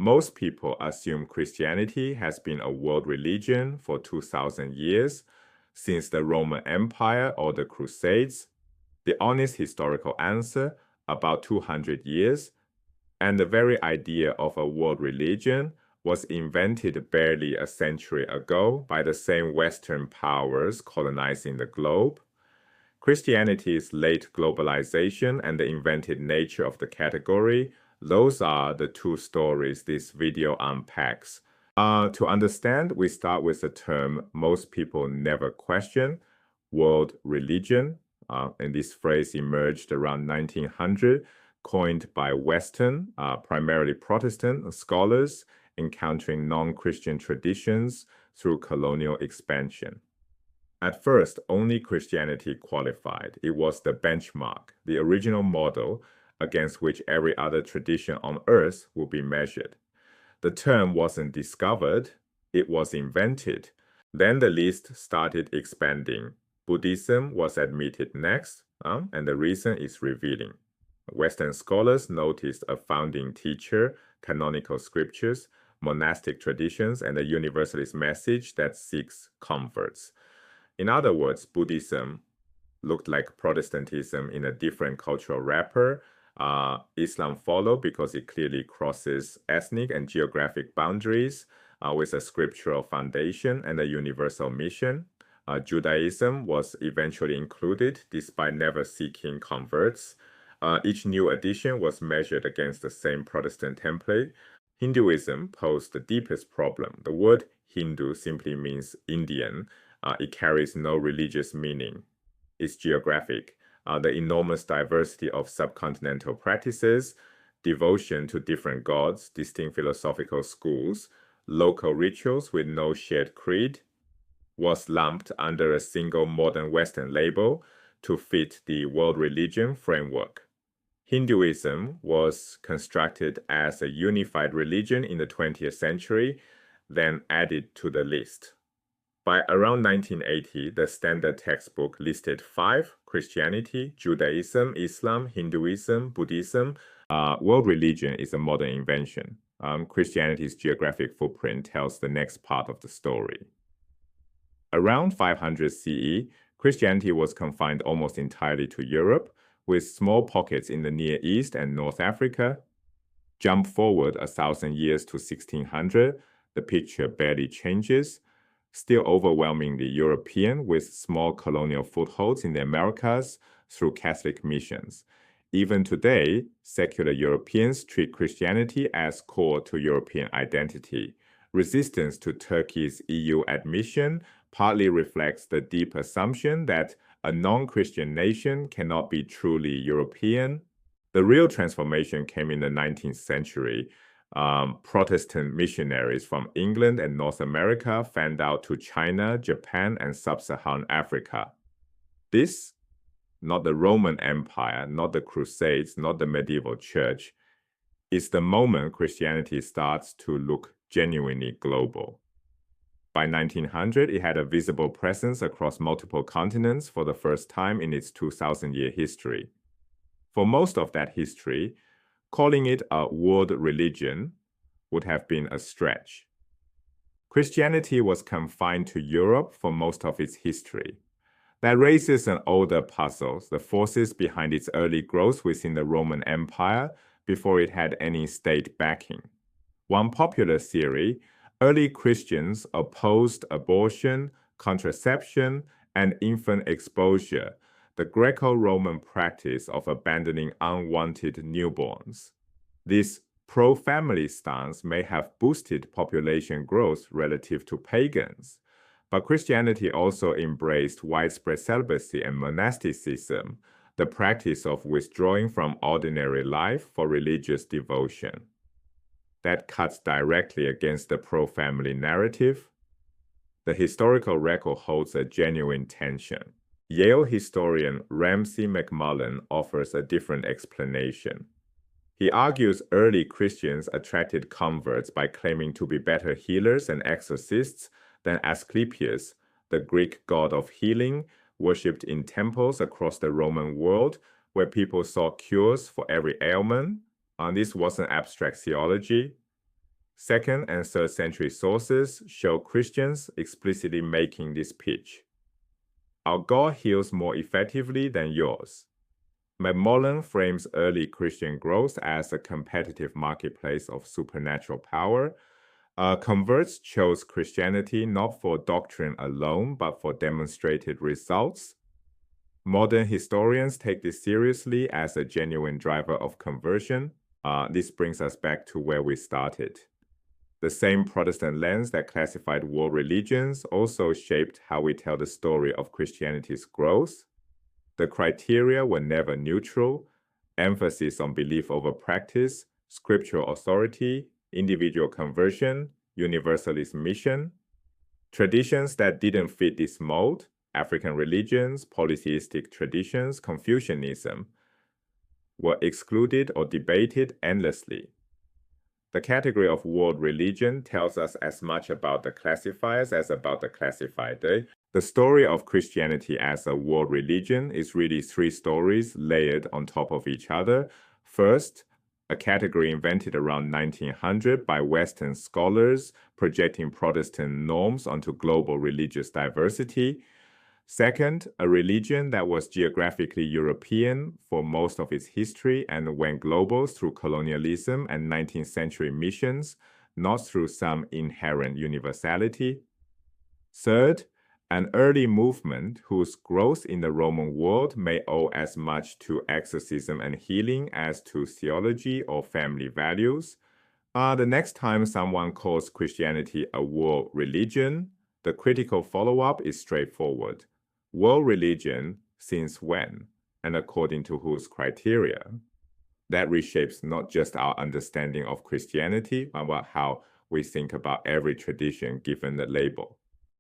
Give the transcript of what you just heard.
Most people assume Christianity has been a world religion for 2,000 years, since the Roman Empire or the Crusades. The honest historical answer, about 200 years, and the very idea of a world religion was invented barely a century ago by the same Western powers colonizing the globe. Christianity's late globalization and the invented nature of the category, those are the two stories this video unpacks. To understand, we start with the term most people never question, world religion. And this phrase emerged around 1900, coined by Western, primarily Protestant scholars encountering non-Christian traditions through colonial expansion. At first, only Christianity qualified. It was the benchmark, the original model against which every other tradition on earth would be measured. The term wasn't discovered, it was invented. Then the list started expanding. Buddhism was admitted next, and the reason is revealing. Western scholars noticed a founding teacher, canonical scriptures, monastic traditions, and a universalist message that seeks converts. In other words, Buddhism looked like Protestantism in a different cultural wrapper. Islam followed because it clearly crosses ethnic and geographic boundaries with a scriptural foundation and a universal mission. Judaism was eventually included despite never seeking converts. Each new addition was measured against the same Protestant template. Hinduism posed the deepest problem. The word Hindu simply means Indian. It carries no religious meaning. It's geographic. The enormous diversity of subcontinental practices, devotion to different gods, distinct philosophical schools, local rituals with no shared creed, was lumped under a single modern Western label to fit the world religion framework. Hinduism was constructed as a unified religion in the 20th century, then added to the list. By around 1980, the standard textbook listed 5: Christianity, Judaism, Islam, Hinduism, Buddhism. World religion is a modern invention. Christianity's geographic footprint tells the next part of the story. Around 500 CE, Christianity was confined almost entirely to Europe, with small pockets in the Near East and North Africa. Jump forward 1,000 years to 1600, the picture barely changes. Still overwhelmingly European, with small colonial footholds in the Americas through Catholic missions. Even today, secular Europeans treat Christianity as core to European identity. Resistance to Turkey's EU admission partly reflects the deep assumption that a non-Christian nation cannot be truly European. The real transformation came in the 19th century. Protestant missionaries from England and North America fanned out to China, Japan, and sub-Saharan Africa. This, not the Roman Empire, not the Crusades, not the medieval church, is the moment Christianity starts to look genuinely global. By 1900, it had a visible presence across multiple continents for the first time in its 2,000-year history. For most of that history, calling it a world religion would have been a stretch. Christianity was confined to Europe for most of its history. That raises an older puzzle, the forces behind its early growth within the Roman Empire before it had any state backing. One popular theory: early Christians opposed abortion, contraception, and infant exposure, the Greco-Roman practice of abandoning unwanted newborns. This pro-family stance may have boosted population growth relative to pagans, but Christianity also embraced widespread celibacy and monasticism, the practice of withdrawing from ordinary life for religious devotion. That cuts directly against the pro-family narrative. The historical record holds a genuine tension. Yale historian Ramsay McMullen offers a different explanation. He argues early Christians attracted converts by claiming to be better healers and exorcists than Asclepius, the Greek god of healing, worshipped in temples across the Roman world, where people saw cures for every ailment. This wasn't abstract theology. 2nd and 3rd century sources show Christians explicitly making this pitch. Our God heals more effectively than yours. McMullen frames early Christian growth as a competitive marketplace of supernatural power. Converts chose Christianity not for doctrine alone, but for demonstrated results. Modern historians take this seriously as a genuine driver of conversion. This brings us back to where we started. The same Protestant lens that classified world religions also shaped how we tell the story of Christianity's growth. The criteria were never neutral: emphasis on belief over practice, scriptural authority, individual conversion, universalist mission. Traditions that didn't fit this mold, African religions, polytheistic traditions, Confucianism, were excluded or debated endlessly. The category of world religion tells us as much about the classifiers as about the classified. The story of Christianity as a world religion is really three stories layered on top of each other. First, a category invented around 1900 by Western scholars projecting Protestant norms onto global religious diversity. Second, a religion that was geographically European for most of its history and went global through colonialism and 19th century missions, not through some inherent universality. Third, an early movement whose growth in the Roman world may owe as much to exorcism and healing as to theology or family values. The next time someone calls Christianity a world religion, the critical follow-up is straightforward. World religion, since when, and according to whose criteria? That reshapes not just our understanding of Christianity, but how we think about every tradition given the label.